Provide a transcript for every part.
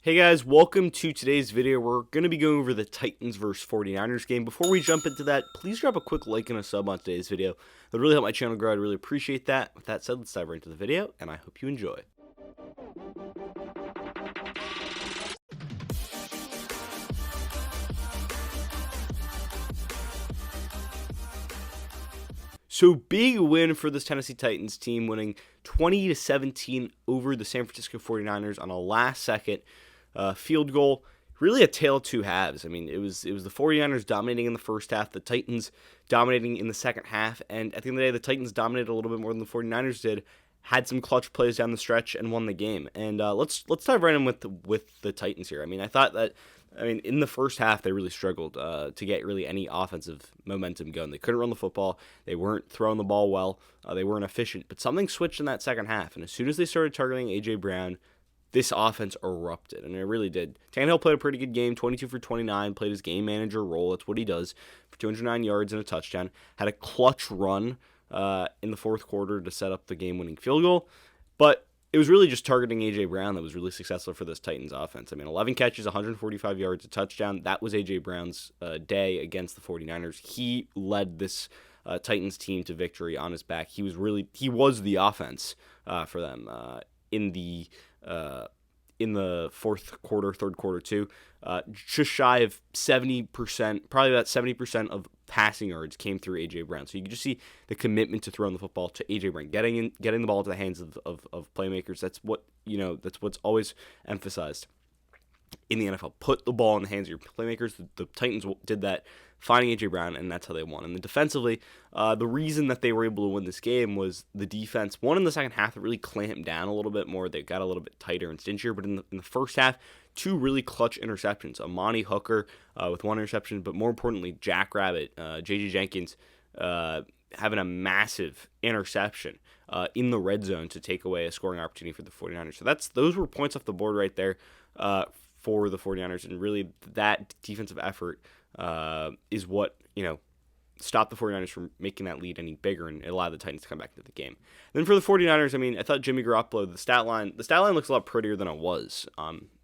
Hey guys, welcome to today's video. We're going to be going over the Titans versus 49ers game. Before we jump into that, please drop a quick like and a sub on today's video. That would really help my channel grow. I'd really appreciate that. With that said, let's dive right into the video, and I hope you enjoy. So big win for this Tennessee Titans team, winning 20-17 over the San Francisco 49ers on a last-second field goal. Really a tale of two halves. I mean, it was the 49ers dominating in the first half, the Titans dominating in the second half, and at the end of the day, the Titans dominated a little bit more than the 49ers did, had some clutch plays down the stretch, and won the game. And let's dive right in with the Titans here. I mean, in the first half, they really struggled to get really any offensive momentum going. They couldn't run the football. They weren't throwing the ball well. They weren't efficient. But something switched in that second half, and as soon as they started targeting A.J. Brown, this offense erupted, and it really did. Tannehill played a pretty good game, 22 for 29, played his game manager role. That's what he does, for 209 yards and a touchdown. Had a clutch run in the fourth quarter to set up the game-winning field goal, but it was really just targeting A.J. Brown that was really successful for this Titans offense. I mean, 11 catches, 145 yards, a touchdown. That was A.J. Brown's day against the 49ers. He led this Titans team to victory on his back. He was the offense for them in the fourth quarter, third quarter too. Just shy of 70%, probably about 70% of passing yards came through A.J. Brown. So you can just see the commitment to throwing the football to A.J. Brown, getting the ball into the hands of playmakers. That's what's always emphasized in the NFL. Put the ball in the hands of your playmakers. The Titans did that, finding A.J. Brown, and that's how they won. And then defensively, the reason that they were able to win this game was the defense. One, in the second half, it really clamped down a little bit more. They got a little bit tighter and stingier. But in the first half, two really clutch interceptions. Amani Hooker with one interception, but more importantly, Jackrabbit, J.J. Jenkins, having a massive interception in the red zone to take away a scoring opportunity for the 49ers. So those were points off the board right there for the 49ers, and really that defensive effort is what stopped the 49ers from making that lead any bigger, and it allowed the Titans to come back into the game. Then for the 49ers, I mean, I thought Jimmy Garoppolo, the stat line looks a lot prettier than it was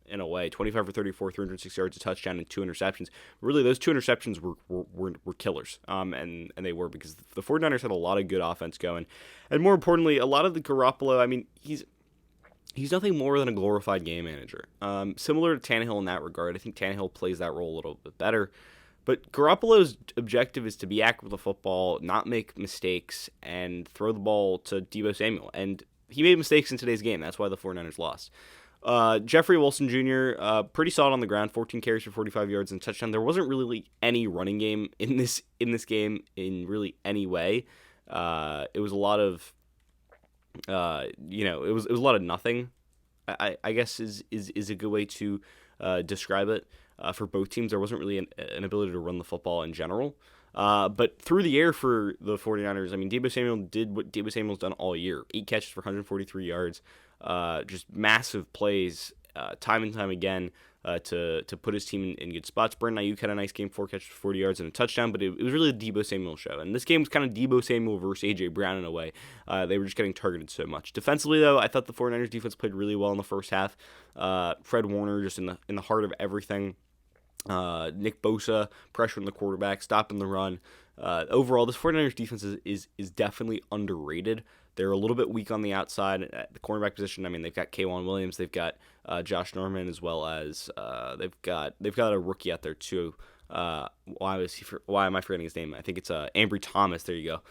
in a way. 25 for 34, 306 yards, a touchdown, and 2 interceptions. Really, those 2 interceptions were killers, and they were, because the 49ers had a lot of good offense going, and more importantly, a lot of the Garoppolo, I mean, he's nothing more than a glorified game manager. Similar to Tannehill in that regard. I think Tannehill plays that role a little bit better. But Garoppolo's objective is to be accurate with the football, not make mistakes, and throw the ball to Deebo Samuel. And he made mistakes in today's game. That's why the 49ers lost. Jeffrey Wilson Jr., pretty solid on the ground, 14 carries for 45 yards and a touchdown. There wasn't really any running game in this game in really any way. It was a lot of it was a lot of nothing, I guess is a good way to describe it. For both teams, there wasn't really an ability to run the football in general. But through the air for the 49ers, I mean, Deebo Samuel did what Deebo Samuel's done all year. 8 catches for 143 yards, just massive plays, time and time again, to put his team in good spots. Brandon Ayuk had a nice game, 4 catches for 40 yards and a touchdown, but it was really the Deebo Samuel show. And this game was kind of Deebo Samuel versus A.J. Brown in a way. They were just getting targeted so much. Defensively, though, I thought the 49ers defense played really well in the first half. Fred Warner just in the heart of everything. Nick Bosa pressuring the quarterback, stopping the run. Overall, this 49ers defense is definitely underrated. They're a little bit weak on the outside at the cornerback position. I mean, they've got K'Wan Williams, they've got Josh Norman, as well as they've got a rookie out there too. Why am I forgetting his name? I think it's Ambry Thomas. There you go.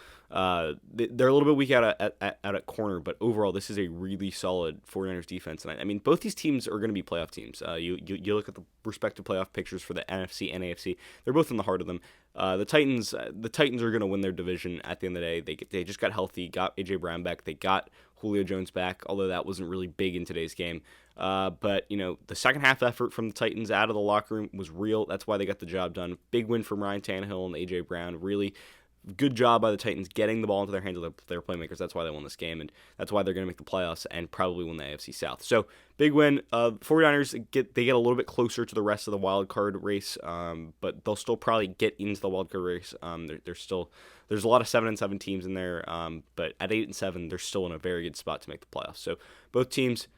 They're a little bit weak out at corner, but overall, this is a really solid 49ers defense. And I mean, both these teams are going to be playoff teams. You look at the respective playoff pictures for the NFC and AFC. They're both in the heart of them. The Titans are going to win their division at the end of the day. They just got healthy, got A.J. Brown back, they got Julio Jones back, although that wasn't really big in today's game. But the second half effort from the Titans out of the locker room was real. That's why they got the job done. Big win from Ryan Tannehill and A.J. Brown. Really good job by the Titans getting the ball into their hands of their playmakers. That's why they won this game, and that's why they're going to make the playoffs and probably win the AFC South. So big win. 49ers get a little bit closer to the rest of the wild card race, but they'll still probably get into the wild card race. There's a lot of 7-7 teams in there, but at 8-7, they're still in a very good spot to make the playoffs. So both teams,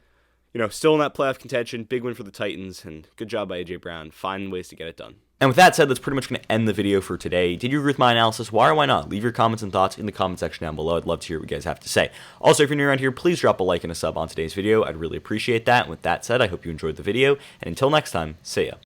still in that playoff contention. Big win for the Titans, and good job by A.J. Brown. Finding ways to get it done. And with that said, that's pretty much going to end the video for today. Did you agree with my analysis? Why or why not? Leave your comments and thoughts in the comment section down below. I'd love to hear what you guys have to say. Also, if you're new around here, please drop a like and a sub on today's video. I'd really appreciate that. And with that said, I hope you enjoyed the video. And until next time, see ya.